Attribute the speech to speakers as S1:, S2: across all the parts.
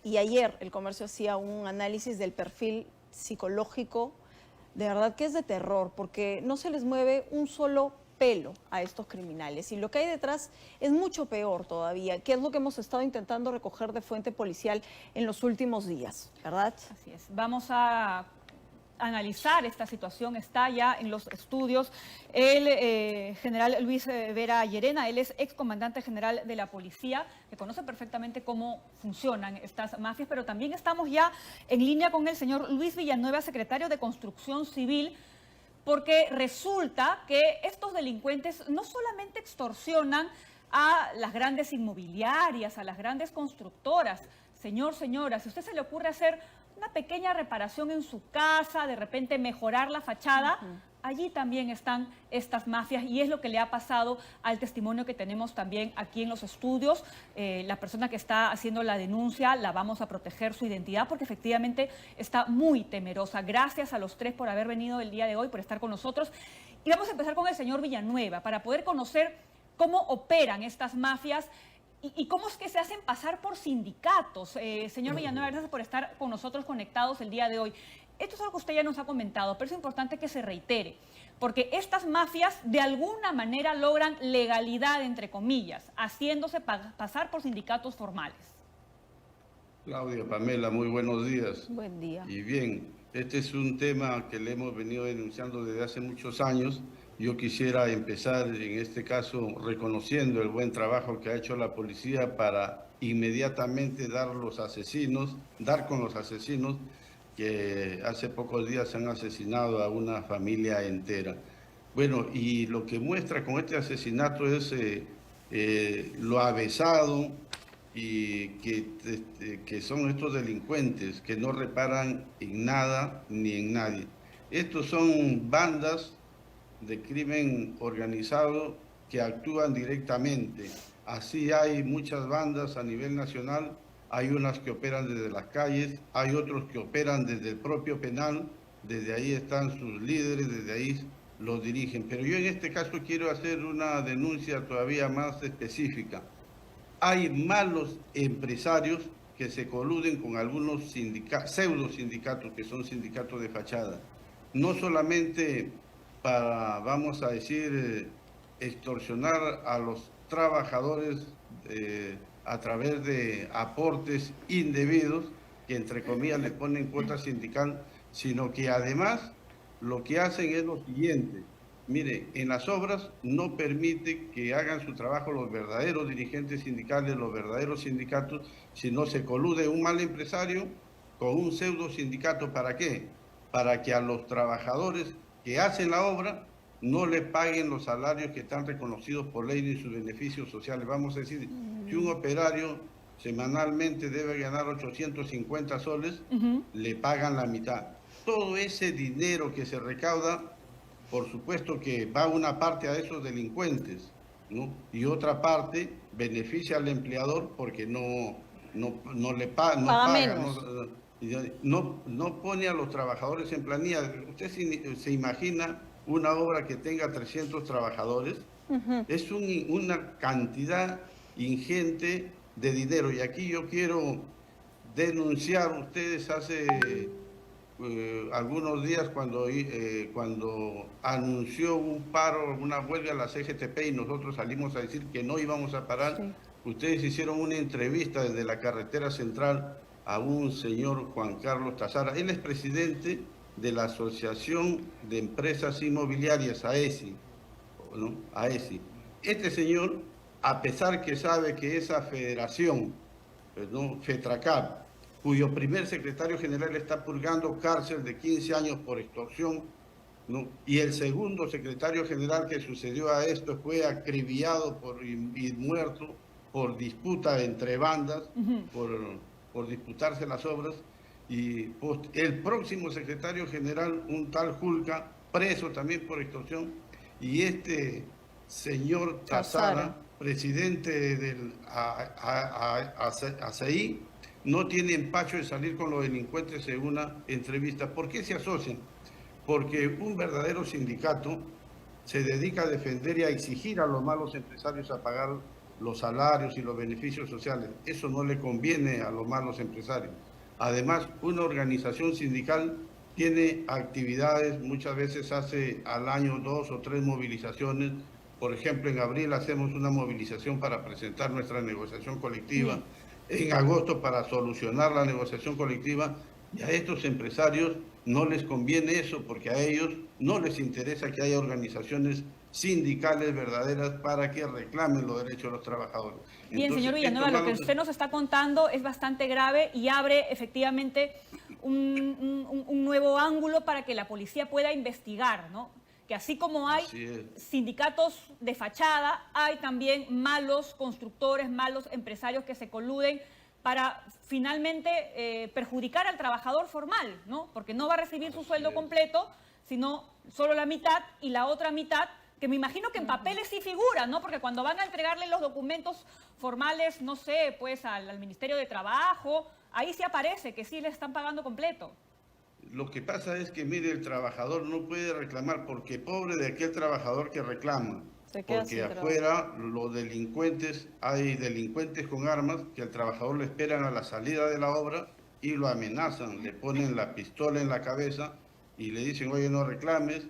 S1: Y ayer el comercio hacía un análisis del perfil psicológico, de verdad que es de terror, porque no se les mueve un solo pelo a estos criminales. Y lo que hay detrás es mucho peor todavía, que es lo que hemos estado intentando recoger de fuente policial en los últimos días, ¿verdad?
S2: Así es. Vamos a analizar esta situación. Está ya en los estudios el general Luis Vera Llerena. Él es excomandante general de la policía, que conoce perfectamente cómo funcionan estas mafias, pero también estamos ya en línea con el señor Luis Villanueva, secretario de Construcción Civil, porque resulta que estos delincuentes no solamente extorsionan a las grandes inmobiliarias, a las grandes constructoras. Señor, señora, si a usted se le ocurre hacer una pequeña reparación en su casa, de repente mejorar la fachada, allí también están estas mafias y es lo que le ha pasado al testimonio que tenemos también aquí en los estudios. La persona que está haciendo la denuncia, la vamos a proteger su identidad porque efectivamente está muy temerosa. Gracias a los tres por haber venido el día de hoy, por estar con nosotros. Y vamos a empezar con el señor Villanueva para poder conocer cómo operan estas mafias. ¿Y cómo es que se hacen pasar por sindicatos? Señor Villanueva, gracias por estar con nosotros conectados el día de hoy. Esto es algo que usted ya nos ha comentado, pero es importante que se reitere, porque estas mafias de alguna manera logran legalidad, entre comillas, haciéndose pasar por sindicatos formales.
S3: Claudia, Pamela, muy buenos días.
S1: Buen día.
S3: Y bien, este es un tema que le hemos venido denunciando desde hace muchos años. Yo quisiera empezar en este caso reconociendo el buen trabajo que ha hecho la policía para inmediatamente dar con los asesinos que hace pocos días han asesinado a una familia entera. Bueno, y lo que muestra con este asesinato es lo avesado y que son estos delincuentes que no reparan en nada ni en nadie. Estos son bandas de crimen organizado que actúan directamente. Así hay muchas bandas a nivel nacional, hay unas que operan desde las calles, hay otros que operan desde el propio penal, desde ahí están sus líderes, desde ahí los dirigen. Pero yo en este caso quiero hacer una denuncia todavía más específica. Hay malos empresarios que se coluden con algunos pseudo sindicatos, que son sindicatos de fachada. No solamente para, vamos a decir, extorsionar a los trabajadores a través de aportes indebidos, que entre comillas le ponen cuota sindical, sino que además lo que hacen es lo siguiente. Mire, en las obras no permite que hagan su trabajo los verdaderos dirigentes sindicales, los verdaderos sindicatos, sino se colude un mal empresario con un pseudo sindicato. ¿Para qué? Para que a los trabajadores que hacen la obra no le paguen los salarios que están reconocidos por ley ni sus beneficios sociales. Vamos a decir, si un operario semanalmente debe ganar 850 soles, le pagan la mitad. Todo ese dinero que se recauda, por supuesto que va una parte a esos delincuentes, ¿no? Y otra parte beneficia al empleador porque no le paga, no pone a los trabajadores en planilla. Usted se imagina una obra que tenga 300 trabajadores, es una cantidad ingente de dinero. Y aquí yo quiero denunciar, ustedes hace algunos días cuando anunció un paro, una huelga a la CGTP y nosotros salimos a decir que no íbamos a parar, sí. Ustedes hicieron una entrevista desde la carretera central a un señor Juan Carlos Tazara. Él es presidente de la Asociación de Empresas Inmobiliarias, AESI, ¿no? AESI. Este señor, a pesar que sabe que esa federación, ¿no? FETRACAP, cuyo primer secretario general está purgando cárcel de 15 años por extorsión, ¿no? Y el segundo secretario general que sucedió a esto fue acribillado y muerto por disputa entre bandas, por disputarse las obras, y el próximo secretario general, un tal Julca, preso también por extorsión, y este señor Tazara, presidente del ACI, no tiene empacho de salir con los delincuentes en una entrevista. ¿Por qué se asocian? Porque un verdadero sindicato se dedica a defender y a exigir a los malos empresarios a pagar los salarios y los beneficios sociales. Eso no le conviene a los malos empresarios. Además, una organización sindical tiene actividades, muchas veces hace al año 2 o 3 movilizaciones. Por ejemplo, en abril hacemos una movilización para presentar nuestra negociación colectiva, en agosto para solucionar la negociación colectiva, y a estos empresarios no les conviene eso, porque a ellos no les interesa que haya organizaciones sindicales verdaderas para que reclamen los derechos de los trabajadores.
S2: Bien,
S3: Entonces,
S2: señor Villanueva, lo que usted nos está contando es bastante grave y abre efectivamente un nuevo ángulo para que la policía pueda investigar, ¿no? Que así como hay sindicatos de fachada, hay también malos constructores, malos empresarios que se coluden para finalmente perjudicar al trabajador formal, ¿no? Porque no va a recibir su sueldo completo, sino solo la mitad, y la otra mitad, que me imagino que en papeles sí figura, ¿no? Porque cuando van a entregarle los documentos formales, no sé, pues al Ministerio de Trabajo, ahí sí aparece que sí le están pagando completo.
S3: Lo que pasa es que, mire, el trabajador no puede reclamar, porque pobre de aquel trabajador que reclama. Porque afuera los delincuentes, hay delincuentes con armas que al trabajador le esperan a la salida de la obra y lo amenazan, le ponen la pistola en la cabeza y le dicen, oye, no reclames,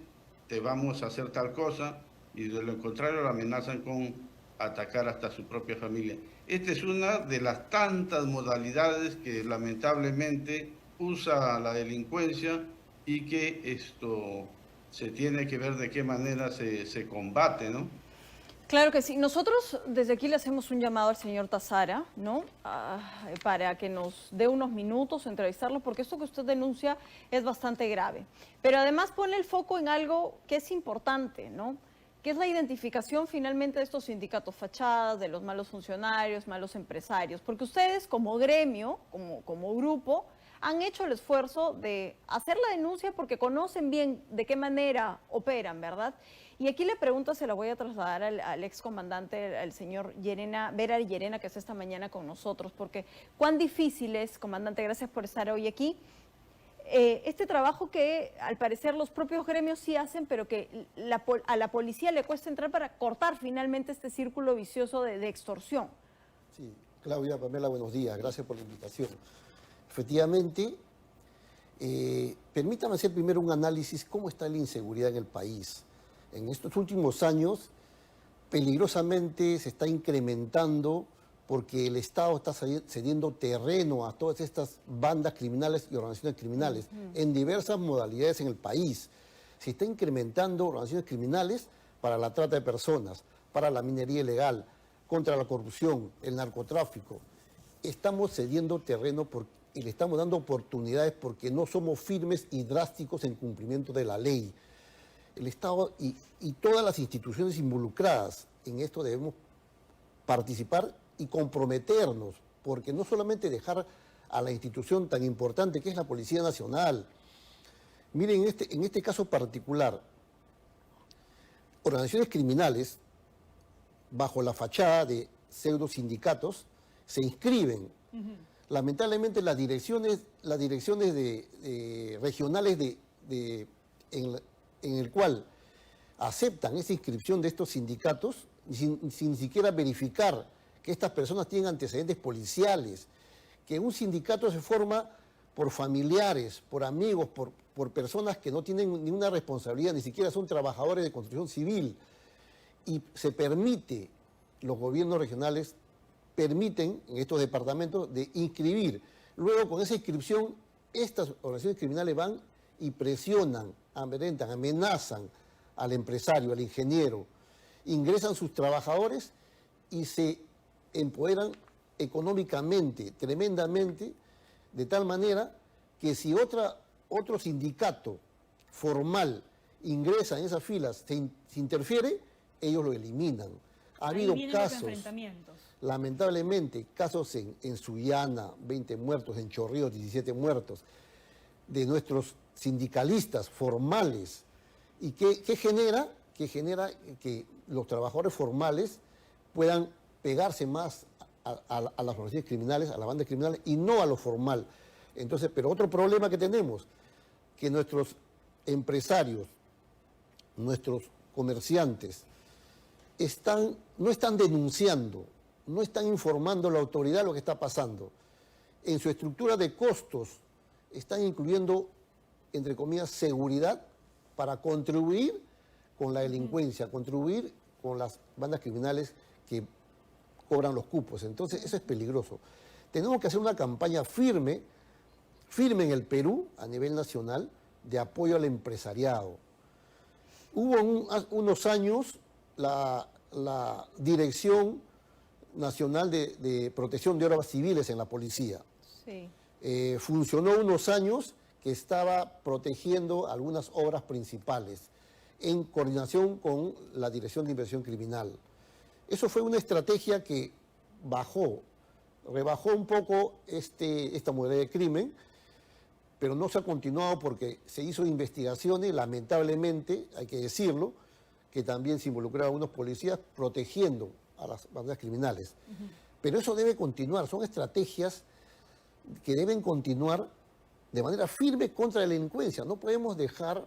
S3: te vamos a hacer tal cosa, y de lo contrario lo amenazan con atacar hasta su propia familia. Esta es una de las tantas modalidades que lamentablemente usa la delincuencia y que esto se tiene que ver de qué manera se combate, ¿no?
S1: Claro que sí. Nosotros desde aquí le hacemos un llamado al señor Tazara, ¿no? Para que nos dé unos minutos, entrevistarlo, porque esto que usted denuncia es bastante grave. Pero además pone el foco en algo que es importante, ¿no? Que es la identificación finalmente de estos sindicatos fachadas, de los malos funcionarios, malos empresarios. Porque ustedes como gremio, como grupo, han hecho el esfuerzo de hacer la denuncia porque conocen bien de qué manera operan, ¿verdad? Y aquí la pregunta se la voy a trasladar al excomandante, al señor Vera Llerena, que está esta mañana con nosotros, porque cuán difícil es, comandante, gracias por estar hoy aquí, este trabajo que al parecer los propios gremios sí hacen, pero que a la policía le cuesta entrar para cortar finalmente este círculo vicioso de extorsión.
S4: Sí, Claudia, Pamela, buenos días, gracias por la invitación. Efectivamente, permítame hacer primero un análisis cómo está la inseguridad en el país. En estos últimos años, peligrosamente se está incrementando porque el Estado está cediendo terreno a todas estas bandas criminales y organizaciones criminales en diversas modalidades en el país. Se está incrementando organizaciones criminales para la trata de personas, para la minería ilegal, contra la corrupción, el narcotráfico. Estamos cediendo terreno y le estamos dando oportunidades porque no somos firmes y drásticos en cumplimiento de la ley. El Estado y todas las instituciones involucradas en esto debemos participar y comprometernos, porque no solamente dejar a la institución tan importante que es la Policía Nacional. Miren, en este caso particular, organizaciones criminales, bajo la fachada de pseudo sindicatos, se inscriben. Lamentablemente las direcciones regionales en el cual aceptan esa inscripción de estos sindicatos sin siquiera verificar que estas personas tienen antecedentes policiales, que un sindicato se forma por familiares, por amigos, por personas que no tienen ninguna responsabilidad, ni siquiera son trabajadores de construcción civil, y se permite, los gobiernos regionales permiten en estos departamentos de inscribir. Luego con esa inscripción, estas organizaciones criminales van y presionan, amedrentan, amenazan al empresario, al ingeniero, ingresan sus trabajadores y se empoderan económicamente, tremendamente, de tal manera que si otro sindicato formal ingresa en esas filas, se interfiere, ellos lo eliminan. Ha habido casos, lamentablemente, casos en Sullana, 20 muertos, en Chorrillos, 17 muertos, de nuestros sindicalistas formales. ¿Y qué genera? Que genera que los trabajadores formales puedan pegarse más a las organizaciones criminales, a las bandas criminales, y no a lo formal. Entonces, pero otro problema que tenemos, que nuestros empresarios, nuestros comerciantes, no están denunciando no están informando a la autoridad lo que está pasando. En su estructura de costos están incluyendo, entre comillas, seguridad para contribuir con la delincuencia, contribuir con las bandas criminales que cobran los cupos. Entonces, eso es peligroso. Tenemos que hacer una campaña firme en el Perú, a nivel nacional, de apoyo al empresariado. Hubo unos años la Dirección Nacional de Protección de Obras Civiles en la policía.
S1: Sí.
S4: Funcionó unos años que estaba protegiendo algunas obras principales en coordinación con la Dirección de Investigación Criminal. Eso fue una estrategia que rebajó un poco esta modalidad de crimen, pero no se ha continuado porque se hizo investigaciones, lamentablemente, hay que decirlo, que también se involucraron algunos policías protegiendo a las bandas criminales. Pero eso debe continuar, son estrategias que deben continuar de manera firme contra la delincuencia. No podemos dejar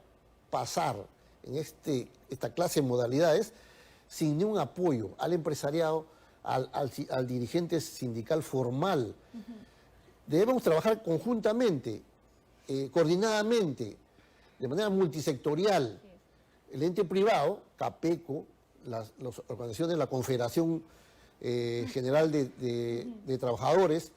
S4: pasar en esta clase de modalidades sin ningún apoyo al empresariado, al dirigente sindical formal. Debemos trabajar conjuntamente, coordinadamente, de manera multisectorial. El ente privado, CAPECO, las organizaciones de la Confederación General de Trabajadores,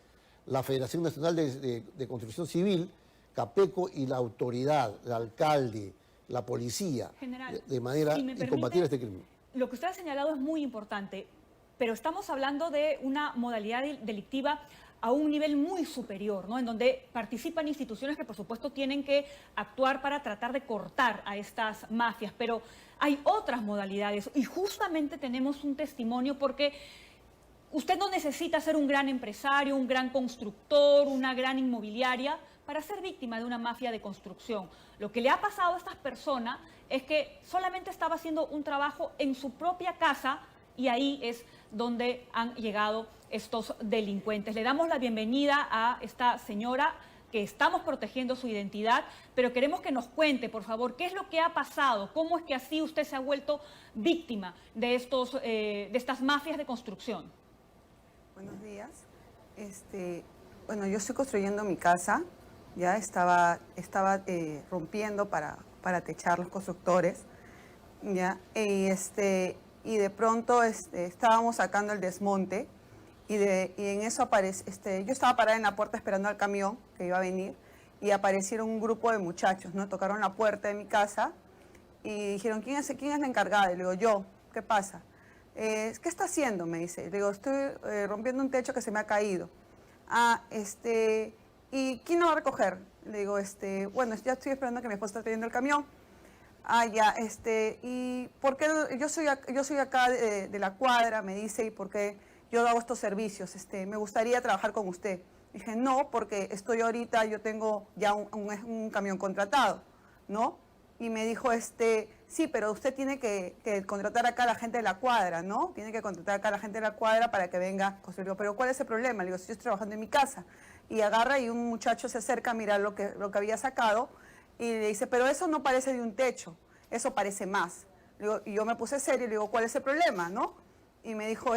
S4: la Federación Nacional de Construcción Civil, CAPECO y la autoridad, el alcalde, la policía,
S2: General,
S4: de manera
S2: si me
S4: y
S2: permite,
S4: combatir este crimen.
S2: Lo que usted ha señalado es muy importante, pero estamos hablando de una modalidad delictiva a un nivel muy superior, ¿no? En donde participan instituciones que, por supuesto, tienen que actuar para tratar de cortar a estas mafias, pero hay otras modalidades y justamente tenemos un testimonio porque usted no necesita ser un gran empresario, un gran constructor, una gran inmobiliaria para ser víctima de una mafia de construcción. Lo que le ha pasado a estas personas es que solamente estaba haciendo un trabajo en su propia casa y ahí es donde han llegado estos delincuentes. Le damos la bienvenida a esta señora que estamos protegiendo su identidad, pero queremos que nos cuente, por favor, qué es lo que ha pasado, cómo es que así usted se ha vuelto víctima de estas mafias de construcción.
S5: Buenos días. Bueno, yo estoy construyendo mi casa, ya estaba rompiendo para techar los constructores, ya, y de pronto estábamos sacando el desmonte y en eso yo estaba parada en la puerta esperando al camión que iba a venir y aparecieron un grupo de muchachos, ¿no? Tocaron la puerta de mi casa y dijeron, ¿quién es la encargada? Y le digo, yo, ¿qué pasa? ¿Qué está haciendo? Me dice. Le digo, estoy rompiendo un techo que se me ha caído. ¿Y quién lo va a recoger? Le digo, bueno, ya estoy esperando que mi esposa esté trayendo el camión. Ya, ¿y por qué yo soy acá de la cuadra? Me dice, ¿y por qué yo hago estos servicios? Me gustaría trabajar con usted. Dije, no, porque yo tengo ya un camión contratado, ¿no? Y me dijo, sí, pero usted tiene que contratar acá a la gente de la cuadra, ¿no? Tiene que contratar acá a la gente de la cuadra para que venga a construir. Pero ¿cuál es el problema? Le digo, si yo estoy trabajando en mi casa. Y agarra y un muchacho se acerca a mirar lo que había sacado y le dice, pero eso no parece de un techo, eso parece más. Le digo, y yo me puse serio y le digo, ¿cuál es el problema, no? Y me dijo,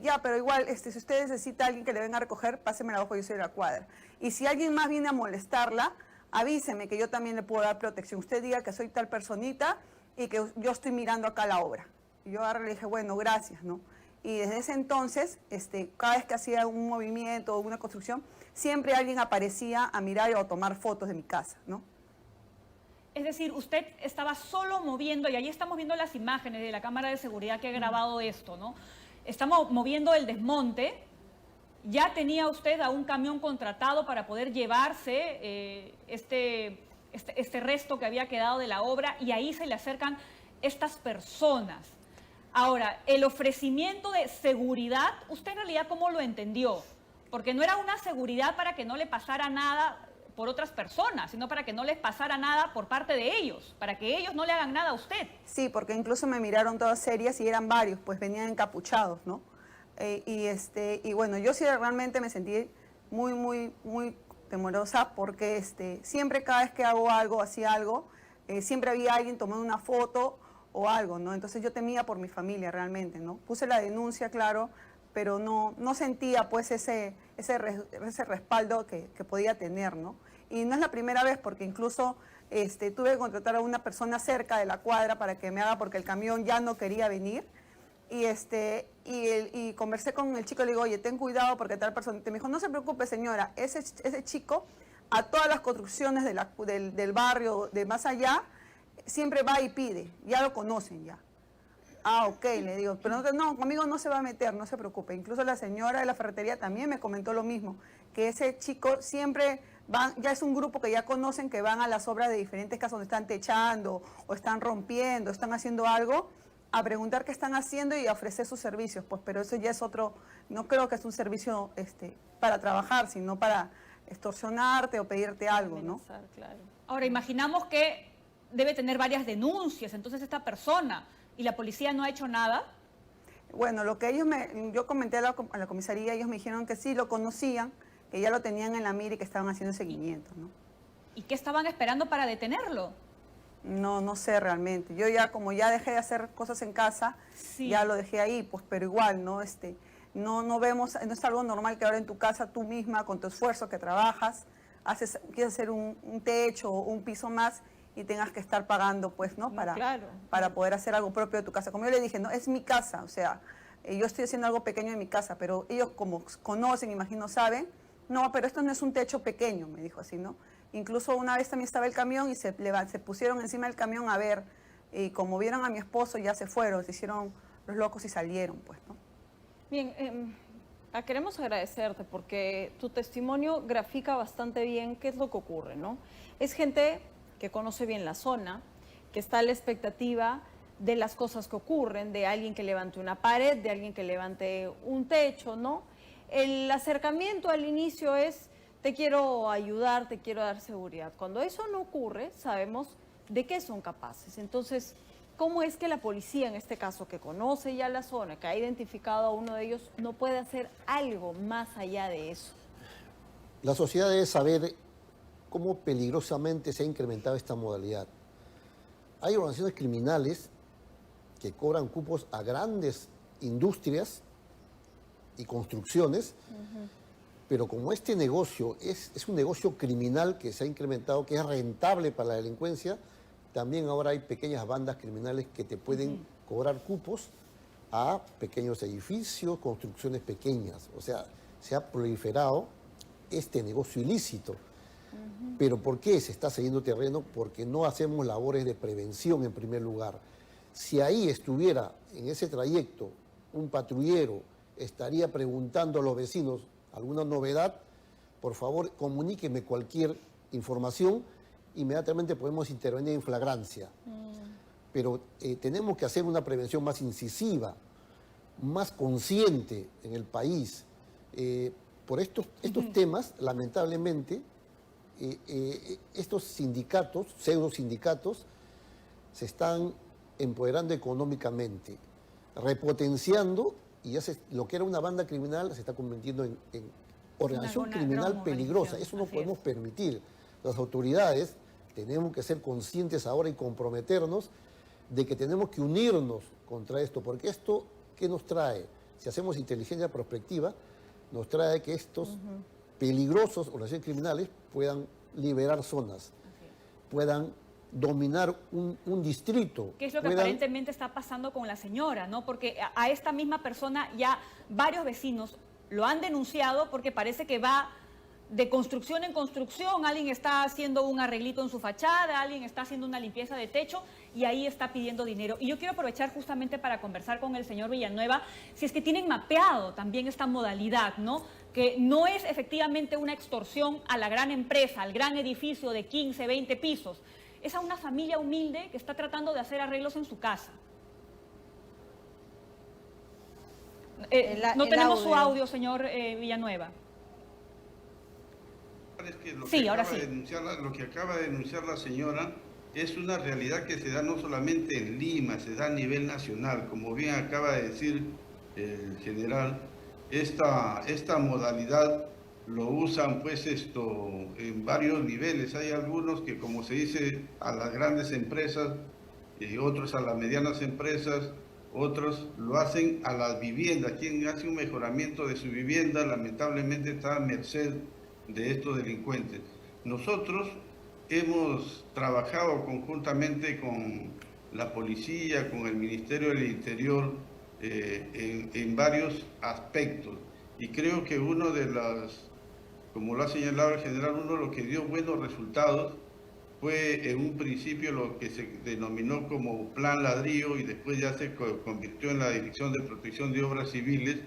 S5: ya, pero igual, si usted necesita a alguien que le venga a recoger, pásemela abajo, yo soy de la cuadra. Y si alguien más viene a molestarla, avíseme que yo también le puedo dar protección. Usted diga que soy tal personita y que yo estoy mirando acá la obra. Y yo agarré y le dije, bueno, gracias, ¿no? Y desde ese entonces, cada vez que hacía un movimiento o una construcción, siempre alguien aparecía a mirar o a tomar fotos de mi casa, ¿no?
S2: Es decir, usted estaba solo moviendo, y ahí estamos viendo las imágenes de la cámara de seguridad que ha grabado esto, ¿no? Estamos moviendo el desmonte. Ya tenía usted a un camión contratado para poder llevarse este resto que había quedado de la obra y ahí se le acercan estas personas. Ahora, el ofrecimiento de seguridad, ¿usted en realidad cómo lo entendió? Porque no era una seguridad para que no le pasara nada por otras personas, sino para que no les pasara nada por parte de ellos, para que ellos no le hagan nada a usted.
S5: Sí, porque incluso me miraron todas serias y eran varios, pues venían encapuchados, ¿no? Y bueno, yo sí realmente me sentí muy, muy, muy temorosa porque siempre cada vez que hago algo, hacía algo, siempre había alguien tomando una foto o algo, ¿no? Entonces yo temía por mi familia realmente, ¿no? Puse la denuncia, claro, pero no sentía pues ese respaldo que podía tener, ¿no? Y no es la primera vez, porque incluso tuve que contratar a una persona cerca de la cuadra para que me haga, porque el camión ya no quería venir. Y conversé con el chico, le digo, oye, ten cuidado porque tal persona. Me dijo, no se preocupe, señora, ese chico a todas las construcciones del barrio, de más allá, siempre va y pide, ya lo conocen ya. Ah, ok, le digo, pero no, conmigo no se va a meter, no se preocupe. Incluso la señora de la ferretería también me comentó lo mismo, que ese chico siempre van, ya es un grupo que ya conocen, que van a las obras de diferentes casas donde están techando o están rompiendo, están haciendo algo, a preguntar qué están haciendo y a ofrecer sus servicios, pues, pero eso ya es otro, no creo que es un servicio para trabajar, sino para extorsionarte o pedirte algo, ¿no?
S1: Claro.
S2: Ahora, imaginamos que debe tener varias denuncias, entonces esta persona, y la policía no ha hecho nada.
S5: Bueno, lo que yo comenté a la comisaría, ellos me dijeron que sí lo conocían, que ya lo tenían en la mira y que estaban haciendo seguimiento, ¿no?
S2: ¿Y qué estaban esperando para detenerlo?
S5: No sé realmente. Yo ya, como ya dejé de hacer cosas en casa,
S2: Sí.
S5: ya lo dejé ahí, pues, pero igual, ¿no? No vemos, no es algo normal que ahora en tu casa tú misma, con tu esfuerzo que trabajas, quieres hacer un techo o un piso más y tengas que estar pagando, pues, ¿no? Para poder hacer algo propio de tu casa. Como yo le dije, no, es mi casa, o sea, yo estoy haciendo algo pequeño en mi casa, pero ellos como conocen, imagino, saben, no, pero esto no es un techo pequeño, me dijo así, ¿no? Incluso una vez también estaba el camión y se pusieron encima del camión a ver, y como vieron a mi esposo ya se fueron, se hicieron los locos y salieron, pues, ¿no?
S1: Bien, queremos agradecerte porque tu testimonio grafica bastante bien qué es lo que ocurre, ¿no? Es gente que conoce bien la zona, que está a la expectativa de las cosas que ocurren, de alguien que levante una pared, de alguien que levante un techo, ¿no? El acercamiento al inicio es, te quiero ayudar, te quiero dar seguridad. Cuando eso no ocurre, sabemos de qué son capaces. Entonces, ¿cómo es que la policía, en este caso, que conoce ya la zona, que ha identificado a uno de ellos, no puede hacer algo más allá de eso?
S4: La sociedad debe saber cómo peligrosamente se ha incrementado esta modalidad. Hay organizaciones criminales que cobran cupos a grandes industrias y construcciones, pero como este negocio es un negocio criminal que se ha incrementado, que es rentable para la delincuencia, también ahora hay pequeñas bandas criminales que te pueden cobrar cupos a pequeños edificios, construcciones pequeñas. O sea, se ha proliferado este negocio ilícito. ¿Pero por qué se está cediendo terreno? Porque no hacemos labores de prevención en primer lugar. Si ahí estuviera, en ese trayecto, un patrullero, estaría preguntando a los vecinos alguna novedad, por favor comuníqueme cualquier información, inmediatamente podemos intervenir en flagrancia. Pero tenemos que hacer una prevención más incisiva, más consciente en el país. Por estos temas, lamentablemente, estos sindicatos, pseudo sindicatos, se están empoderando económicamente, repotenciando, y ya lo que era una banda criminal se está convirtiendo en organización criminal peligrosa. Eso no podemos permitir. Las autoridades tenemos que ser conscientes ahora y comprometernos de que tenemos que unirnos contra esto, porque esto, ¿qué nos trae? Si hacemos inteligencia prospectiva, nos trae que estos peligrosos organizaciones criminales puedan liberar zonas, puedan dominar un distrito.
S2: ¿Qué es lo que aparentemente está pasando con la señora, ¿no? Porque a esta misma persona ya varios vecinos lo han denunciado porque parece que va de construcción en construcción, alguien está haciendo un arreglito en su fachada, alguien está haciendo una limpieza de techo y ahí está pidiendo dinero. Y yo quiero aprovechar justamente para conversar con el señor Villanueva, si es que tienen mapeado también esta modalidad, ¿no? Que no es efectivamente una extorsión a la gran empresa, al gran edificio de 15, 20 pisos, es a una familia humilde que está tratando de hacer arreglos en su casa. No tenemos su audio, señor Villanueva.
S3: Es que
S2: sí, ahora sí.
S3: Lo que acaba de denunciar la señora es una realidad que se da no solamente en Lima, se da a nivel nacional. Como bien acaba de decir el general, esta modalidad lo usan pues en varios niveles. Hay algunos que, como se dice, a las grandes empresas y otros a las medianas empresas otros lo hacen a las viviendas. Quien hace un mejoramiento de su vivienda lamentablemente está a merced de estos delincuentes. Nosotros hemos trabajado conjuntamente con la policía, con el Ministerio del Interior, en varios aspectos. Y creo que uno de las, como lo ha señalado el general, uno de los que dio buenos resultados fue en un principio lo que se denominó como Plan Ladrillo y después ya se convirtió en la Dirección de Protección de Obras Civiles.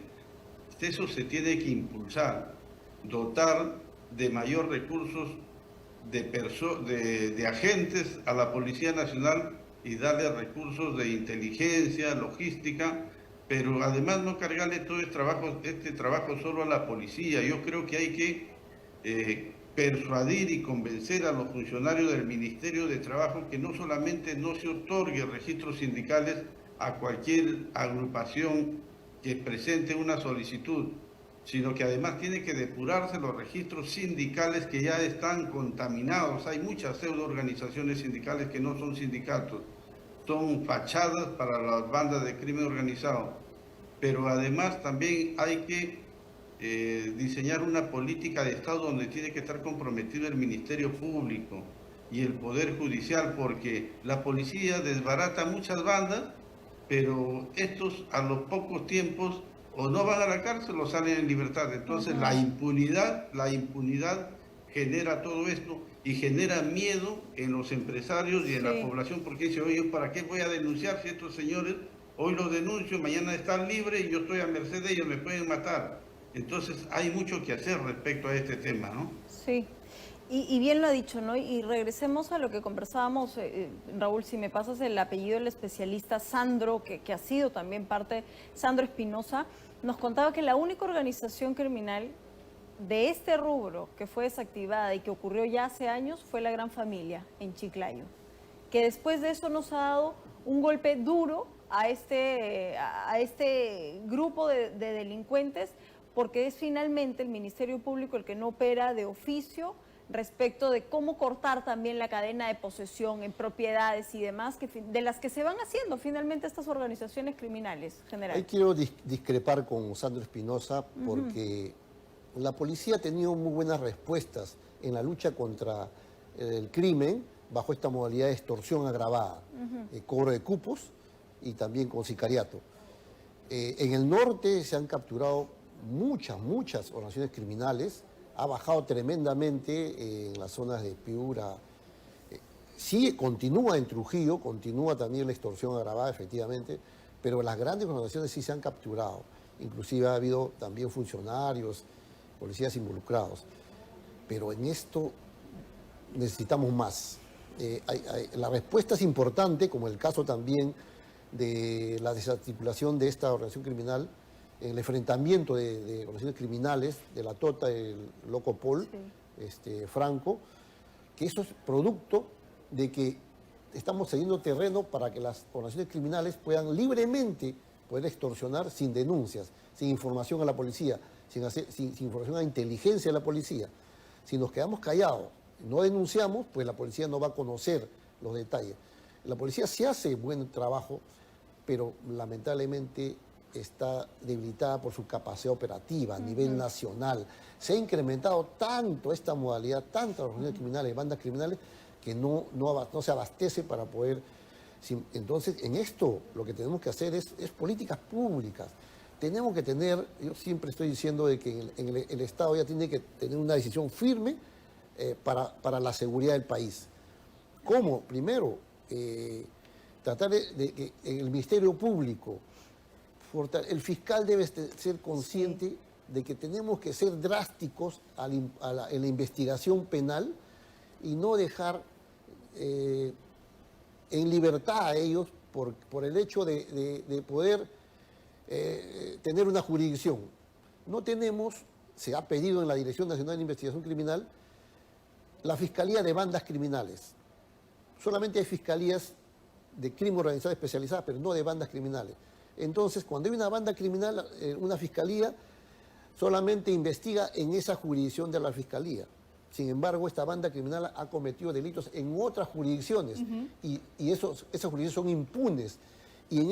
S3: Eso se tiene que impulsar, dotar de mayor recursos de agentes a la Policía Nacional y darle recursos de inteligencia, logística, pero además no cargarle todo este trabajo solo a la policía. Yo creo que hay que persuadir y convencer a los funcionarios del Ministerio de Trabajo que no solamente no se otorgue registros sindicales a cualquier agrupación que presente una solicitud, sino que además tiene que depurarse los registros sindicales que ya están contaminados. Hay muchas pseudo-organizaciones sindicales que no son sindicatos, son fachadas para las bandas de crimen organizado. Pero además también hay que diseñar una política de Estado donde tiene que estar comprometido el Ministerio Público y el Poder Judicial, porque la policía desbarata muchas bandas, pero estos a los pocos tiempos o no van a la cárcel o salen en libertad. Entonces la impunidad genera todo esto y genera miedo en los empresarios y en la población, porque dice, oye, ¿para qué voy a denunciar si estos señores hoy los denuncio, mañana están libres y yo estoy a merced de ellos, me pueden matar? Entonces hay mucho que hacer respecto a este tema, ¿no?
S1: Sí, y bien lo ha dicho, ¿no? Y regresemos a lo que conversábamos, Raúl, si me pasas el apellido del especialista Sandro, que ha sido también parte, Sandro Espinosa, nos contaba que la única organización criminal de este rubro que fue desactivada y que ocurrió ya hace años fue la Gran Familia en Chiclayo, que después de eso nos ha dado un golpe duro a este grupo de delincuentes, porque es finalmente el Ministerio Público el que no opera de oficio respecto de cómo cortar también la cadena de posesión en propiedades y demás, de las que se van haciendo finalmente estas organizaciones criminales, general.
S4: Ahí quiero discrepar con Sandro Espinosa porque la policía ha tenido muy buenas respuestas en la lucha contra el crimen bajo esta modalidad de extorsión agravada, cobro de cupos y también con sicariato. En el norte se han capturado muchas organizaciones criminales, ha bajado tremendamente en las zonas de Piura. Sí, continúa en Trujillo, continúa también la extorsión agravada, efectivamente, pero las grandes organizaciones sí se han capturado. Inclusive ha habido también funcionarios, policías involucrados. Pero en esto necesitamos más. La respuesta es importante, como el caso también de la desarticulación de esta organización criminal, el enfrentamiento de organizaciones criminales, de la Tota, el Loco Paul, Franco, que eso es producto de que estamos cediendo terreno para que las organizaciones criminales puedan libremente poder extorsionar sin denuncias, sin información a la policía, sin información a inteligencia de la policía. Si nos quedamos callados, no denunciamos, pues la policía no va a conocer los detalles. La policía sí hace buen trabajo, pero lamentablemente está debilitada por su capacidad operativa a nivel nacional. Se ha incrementado tanto esta modalidad, tantas organizaciones criminales, bandas criminales, que no se abastece para poder... Entonces, en esto lo que tenemos que hacer es políticas públicas. Tenemos que tener, yo siempre estoy diciendo de que el Estado ya tiene que tener una decisión firme para la seguridad del país. ¿Cómo? Primero, tratar de que el Ministerio Público, el fiscal debe ser consciente de que tenemos que ser drásticos en la investigación penal y no dejar en libertad a ellos por el hecho de poder tener una jurisdicción. No tenemos, se ha pedido en la Dirección Nacional de Investigación Criminal, la Fiscalía de Bandas Criminales. Solamente hay fiscalías de crimen organizado especializadas, pero no de bandas criminales. Entonces, cuando hay una banda criminal, una fiscalía solamente investiga en esa jurisdicción de la fiscalía. Sin embargo, esta banda criminal ha cometido delitos en otras jurisdicciones y esas jurisdicciones son impunes. Y en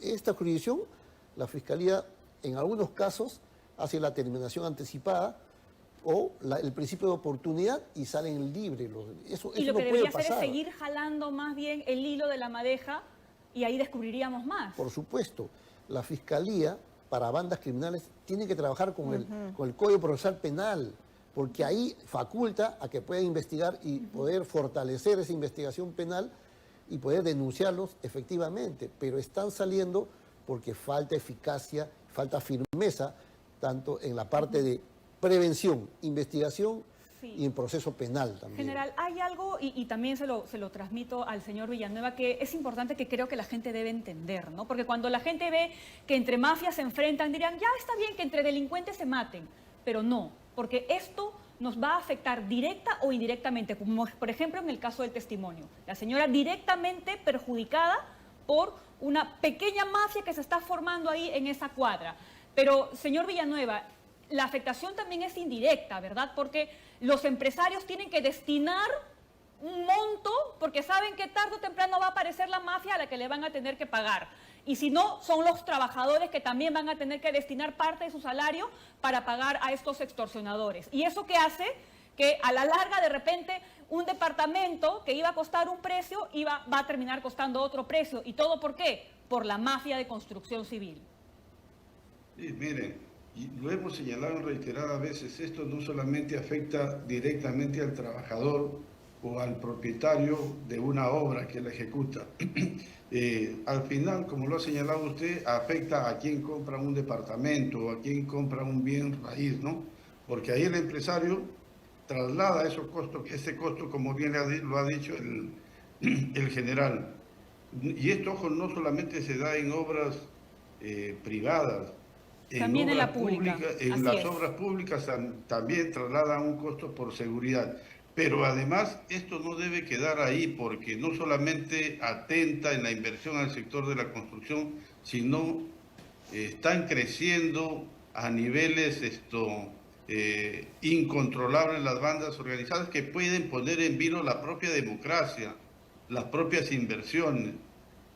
S4: esta jurisdicción, la Fiscalía en algunos casos hace la terminación anticipada o el principio de oportunidad y salen libres. Eso
S2: Y lo
S4: no
S2: que
S4: puede
S2: debería hacer es
S4: pasar.
S2: seguir jalando más bien el hilo de la madeja y ahí descubriríamos más.
S4: Por supuesto, la Fiscalía para bandas criminales tiene que trabajar con el Código Procesal Penal, porque ahí faculta a que puedan investigar y poder fortalecer esa investigación penal y poder denunciarlos efectivamente, pero están saliendo porque falta eficacia, falta firmeza, tanto en la parte de prevención, investigación
S2: Sí.
S4: y en proceso penal también.
S2: General, hay algo, y también se lo transmito al señor Villanueva, que es importante, que creo que la gente debe entender, ¿no? Porque cuando la gente ve que entre mafias se enfrentan, dirán, ya está bien que entre delincuentes se maten, pero no, porque esto nos va a afectar directa o indirectamente, como por ejemplo en el caso del testimonio. La señora directamente perjudicada por una pequeña mafia que se está formando ahí en esa cuadra. Pero, señor Villanueva, la afectación también es indirecta, ¿verdad? Porque los empresarios tienen que destinar un monto porque saben que tarde o temprano va a aparecer la mafia a la que le van a tener que pagar. Y si no, son los trabajadores que también van a tener que destinar parte de su salario para pagar a estos extorsionadores. ¿Y eso qué hace? Que a la larga, de repente, un departamento que iba a costar un precio va a terminar costando otro precio. ¿Y todo por qué? Por la mafia de construcción civil.
S3: Sí, miren, y lo hemos señalado en reiteradas veces, esto no solamente afecta directamente al trabajador o al propietario de una obra que la ejecuta. Al final, como lo ha señalado usted, afecta a quien compra un departamento o a quien compra un bien raíz, ¿no? Porque ahí el empresario traslada esos costos, ese costo, como bien lo ha dicho el general. Y esto, ojo, no solamente se da en obras privadas,
S2: También en la pública.
S3: En
S2: Así
S3: las
S2: es.
S3: obras públicas también trasladan un costo por seguridad. Pero además esto no debe quedar ahí porque no solamente atenta en la inversión al sector de la construcción, sino están creciendo a niveles incontrolables las bandas organizadas que pueden poner en vilo la propia democracia, las propias inversiones.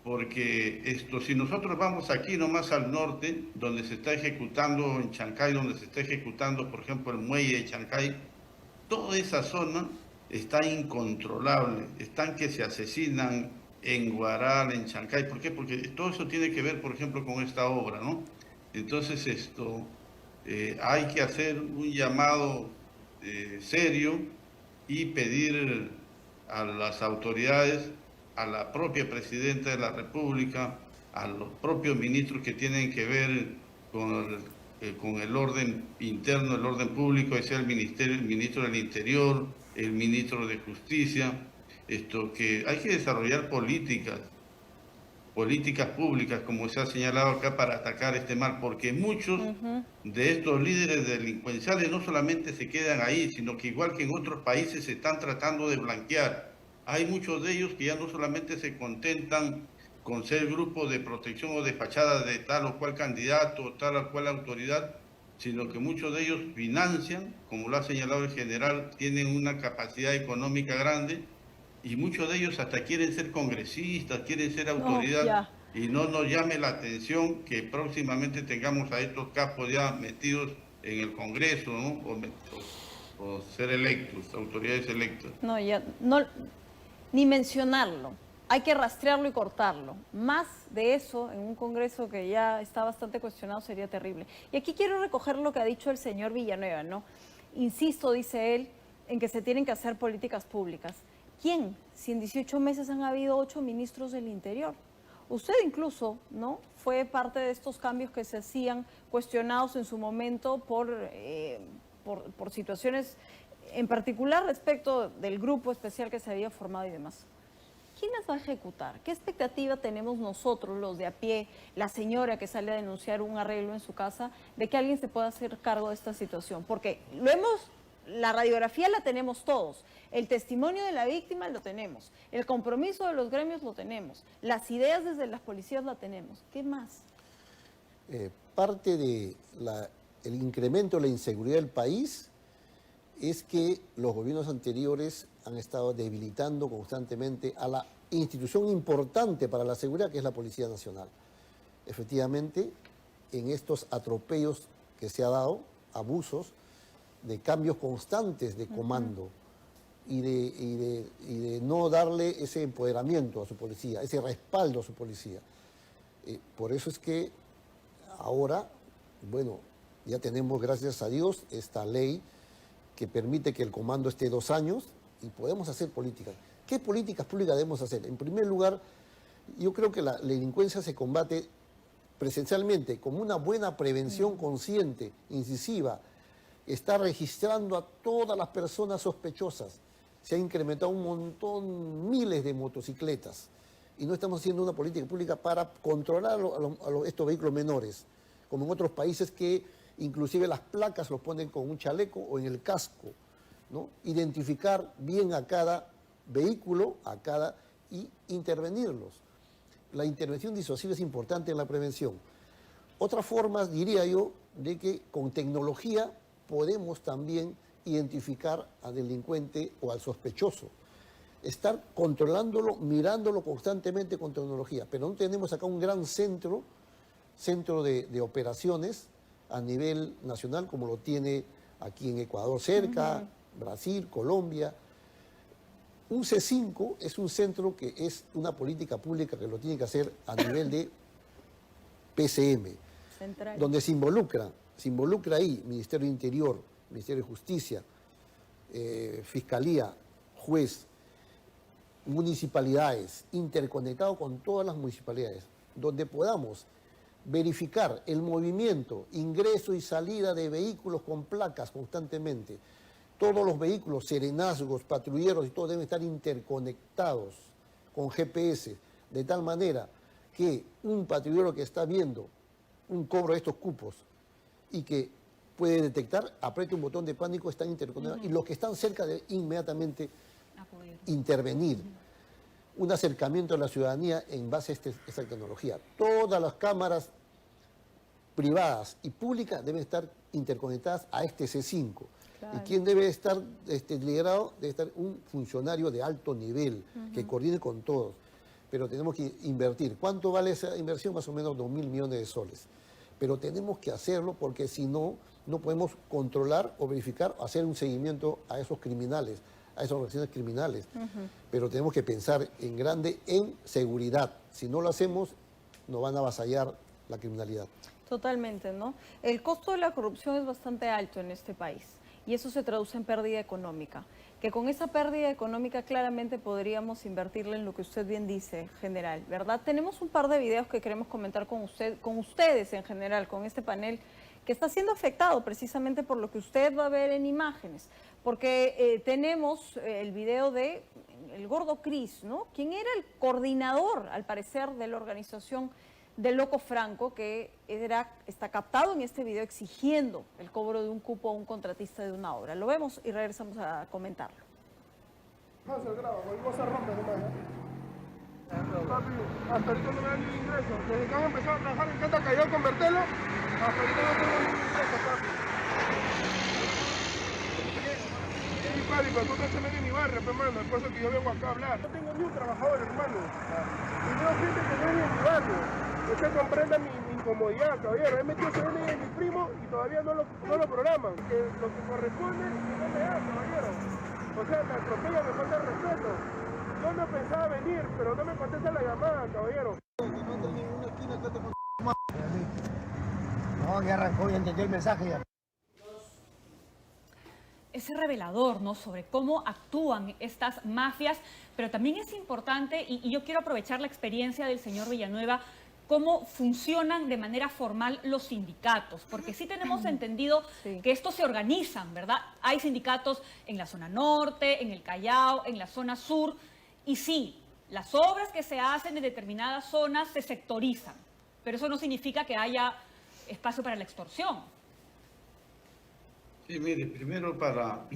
S3: Porque si nosotros vamos aquí nomás al norte, donde se está ejecutando en Chancay, donde se está ejecutando, por ejemplo, el muelle de Chancay, toda esa zona está incontrolable, están que se asesinan en Guaral, en Chancay. ¿Por qué? Porque todo eso tiene que ver, por ejemplo, con esta obra, ¿no? Entonces hay que hacer un llamado serio y pedir a las autoridades, a la propia Presidenta de la República, a los propios ministros que tienen que ver con el orden interno, el orden público, es el ministro del Interior, el ministro de Justicia, que hay que desarrollar políticas públicas, como se ha señalado acá, para atacar este mal, porque muchos de estos líderes delincuenciales no solamente se quedan ahí, sino que igual que en otros países se están tratando de blanquear. Hay muchos de ellos que ya no solamente se contentan con ser grupo de protección o de fachada de tal o cual candidato o tal o cual autoridad, sino que muchos de ellos financian, como lo ha señalado el general, tienen una capacidad económica grande y muchos de ellos hasta quieren ser congresistas, quieren ser autoridad, y no nos llame la atención que próximamente tengamos a estos capos ya metidos en el Congreso, ¿no? O ser electos, autoridades electas.
S1: No, ya, no, ni mencionarlo. Hay que rastrearlo y cortarlo. Más de eso en un Congreso que ya está bastante cuestionado sería terrible. Y aquí quiero recoger lo que ha dicho el señor Villanueva, ¿no? Insisto, dice él, en que se tienen que hacer políticas públicas. ¿Quién? Si en 18 meses han habido 8 ministros del Interior. Usted incluso, ¿no? Fue parte de estos cambios que se hacían cuestionados en su momento por situaciones en particular respecto del grupo especial que se había formado y demás. ¿Quién las va a ejecutar? ¿Qué expectativa tenemos nosotros, los de a pie, la señora que sale a denunciar un arreglo en su casa, de que alguien se pueda hacer cargo de esta situación? Porque la radiografía la tenemos todos, el testimonio de la víctima lo tenemos, el compromiso de los gremios lo tenemos, las ideas desde las policías la tenemos. ¿Qué más?
S4: Parte del incremento de la inseguridad del país es que los gobiernos anteriores han estado debilitando constantemente a la institución importante para la seguridad, que es la Policía Nacional. efectivamente, en estos atropellos que se ha dado, abusos, de cambios constantes de comando y de no darle ese empoderamiento a su policía, ese respaldo a su policía. Por eso es que ahora, bueno, ya tenemos, gracias a Dios, esta ley que permite que el comando esté 2 años y podemos hacer políticas. ¿Qué políticas públicas debemos hacer? En primer lugar, yo creo que la delincuencia se combate presencialmente como una buena prevención consciente, incisiva. Está registrando a todas las personas sospechosas. Se ha incrementado un montón, miles de motocicletas. Y no estamos haciendo una política pública para controlar estos vehículos menores, como en otros países que inclusive las placas los ponen con un chaleco o en el casco, ¿no? Identificar bien a cada vehículo, y intervenirlos. La intervención disuasiva es importante en la prevención. Otra forma, diría yo, de que con tecnología podemos también identificar al delincuente o al sospechoso. Estar controlándolo, mirándolo constantemente con tecnología. Pero no tenemos acá un gran centro de operaciones a nivel nacional, como lo tiene aquí en Ecuador cerca, Brasil, Colombia. Un C5 es un centro que es una política pública que lo tiene que hacer a nivel de PCM,
S1: Central.
S4: donde se involucra ahí Ministerio de Interior, Ministerio de Justicia, Fiscalía, juez, municipalidades, interconectado con todas las municipalidades, donde podamos verificar el movimiento, ingreso y salida de vehículos con placas constantemente. Todos los vehículos, serenazgos, patrulleros y todo deben estar interconectados con GPS, de tal manera que un patrullero que está viendo un cobro de estos cupos y que puede detectar, apriete un botón de pánico, están interconectados, y los que están cerca de inmediatamente intervenir. Un acercamiento a la ciudadanía en base a esta tecnología. Todas las cámaras privadas y públicas deben estar interconectadas a este C5.
S1: Claro.
S4: ¿Y quién debe estar liderado? Debe estar un funcionario de alto nivel que coordine con todos. Pero tenemos que invertir. ¿Cuánto vale esa inversión? Más o menos 2.000 millones de soles. Pero tenemos que hacerlo porque si no, no podemos controlar o verificar o hacer un seguimiento a esos criminales, a esas organizaciones criminales. Pero tenemos que pensar en grande en seguridad. Si no lo hacemos, nos van a avasallar la criminalidad.
S1: Totalmente, ¿no? El costo de la corrupción es bastante alto en este país y eso se traduce en pérdida económica. Que con esa pérdida económica claramente podríamos invertirla en lo que usted bien dice, general, ¿verdad? Tenemos un par de videos que queremos comentar con ustedes en general, con este panel que está siendo afectado precisamente por lo que usted va a ver en imágenes. Porque tenemos el video de el gordo Cris, ¿no? Quien era el coordinador, al parecer, de la organización de Loco Franco, que está captado en este video exigiendo el cobro de un cupo a un contratista de una obra. Lo vemos y regresamos a comentarlo.
S6: No se graba, cualquier cosa rompe nomás, ¿no? Papi, hasta ahorita no me dan ni ingreso. Desde que han empezado a trabajar en Cata Callao con Bertelo, hasta ahorita no tengo ni ingreso, papi. Sí, papi, pero tú no se mete ni barrio, hermano. Es por eso que yo vengo acá a hablar. No tengo ni un trabajador, hermano. Y veo gente que no vive en mi barrio. Usted comprenda mi incomodidad, caballero. He metido ese DNI de mi primo y todavía no lo programan. Que lo que corresponde, que no me da, caballero. O sea, me atropella, me falta el respeto. Yo no pensaba venir, pero no me contesta la llamada, caballero.
S7: No, ya arrancó, ya entendió el mensaje ya.
S2: Es revelador, ¿no?, sobre cómo actúan estas mafias, pero también es importante, y yo quiero aprovechar la experiencia del señor Villanueva, cómo funcionan de manera formal los sindicatos, porque sí tenemos entendido que estos se organizan, ¿verdad? Hay sindicatos en la zona norte, en el Callao, en la zona sur, y sí, las obras que se hacen en determinadas zonas se sectorizan, pero eso no significa que haya espacio para la extorsión.
S3: Sí, mire, primero para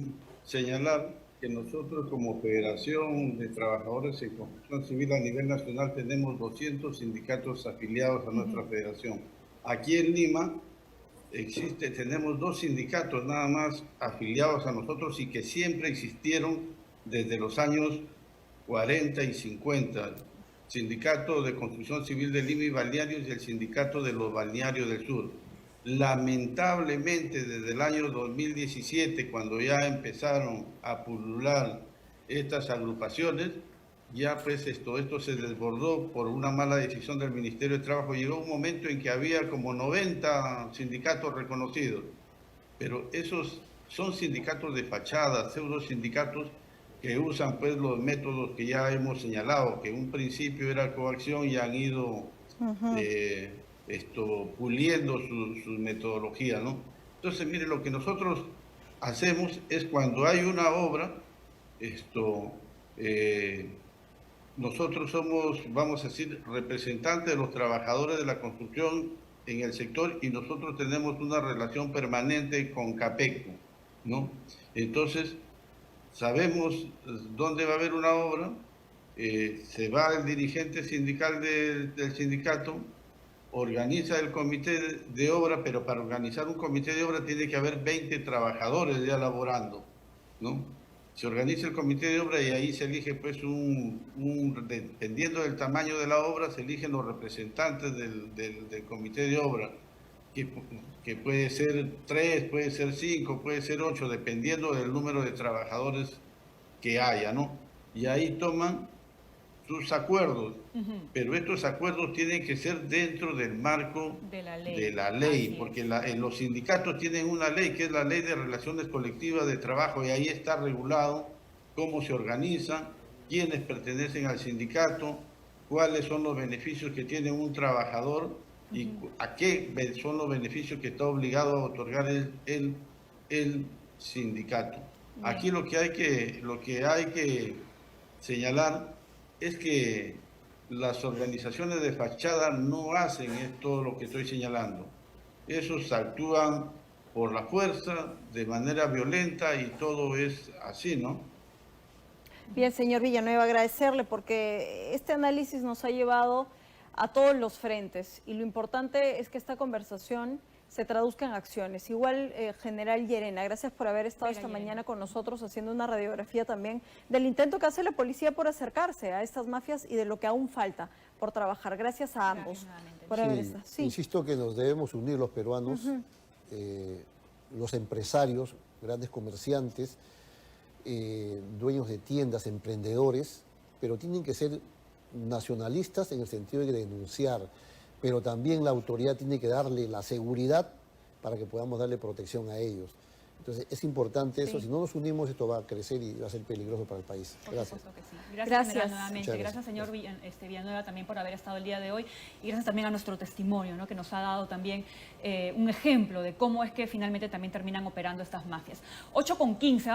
S3: señalar que nosotros como Federación de Trabajadores en Construcción Civil a nivel nacional tenemos 200 sindicatos afiliados a nuestra federación. Aquí en Lima tenemos 2 sindicatos nada más afiliados a nosotros y que siempre existieron desde los años 40 y 50. Sindicato de Construcción Civil de Lima y Balnearios y el Sindicato de los Balnearios del Sur. Lamentablemente, desde el año 2017, cuando ya empezaron a pulular estas agrupaciones, ya pues esto se desbordó por una mala decisión del Ministerio de Trabajo. Llegó un momento en que había como 90 sindicatos reconocidos, pero esos son sindicatos de fachada, pseudo sindicatos que usan pues los métodos que ya hemos señalado, que en un principio era coacción y han ido puliendo su metodología, ¿no? Entonces, mire, lo que nosotros hacemos es cuando hay una obra, nosotros somos, vamos a decir, representantes de los trabajadores de la construcción en el sector y nosotros tenemos una relación permanente con CAPECO, ¿no? Entonces, sabemos dónde va a haber una obra, se va el dirigente sindical del sindicato, organiza el comité de obra, pero para organizar un comité de obra tiene que haber 20 trabajadores ya laborando, ¿no? Se organiza el comité de obra y ahí se elige, pues, dependiendo del tamaño de la obra, se eligen los representantes del comité de obra, que puede ser 3, puede ser 5, puede ser 8, dependiendo del número de trabajadores que haya, ¿no? Y ahí toman sus acuerdos, pero estos acuerdos tienen que ser dentro del marco de la ley, porque los sindicatos tienen una ley que es la Ley de Relaciones Colectivas de Trabajo y ahí está regulado cómo se organizan, quiénes pertenecen al sindicato, cuáles son los beneficios que tiene un trabajador y a qué son los beneficios que está obligado a otorgar el sindicato. Aquí lo que hay que señalar es que las organizaciones de fachada no hacen todo lo que estoy señalando. Esos actúan por la fuerza, de manera violenta y todo es así, ¿no?
S1: Bien, señor Villanueva, agradecerle porque este análisis nos ha llevado a todos los frentes y lo importante es que esta conversación se traduzca en acciones. Igual, General Llerena, gracias por haber estado esta mañana con nosotros haciendo una radiografía también del intento que hace la policía por acercarse a estas mafias y de lo que aún falta por trabajar. Gracias a ambos por haber estado. Sí.
S4: Insisto que nos debemos unir los peruanos, los empresarios, grandes comerciantes, dueños de tiendas, emprendedores, pero tienen que ser nacionalistas en el sentido de denunciar, pero también la autoridad tiene que darle la seguridad para que podamos darle protección a ellos. Entonces es importante eso, si no nos unimos esto va a crecer y va a ser peligroso para el país. Gracias.
S2: Por supuesto que sí. Gracias, general, nuevamente. Gracias, señor Villanueva, también por haber estado el día de hoy y gracias también a nuestro testimonio, ¿no?, que nos ha dado también un ejemplo de cómo es que finalmente también terminan operando estas mafias. 8:15.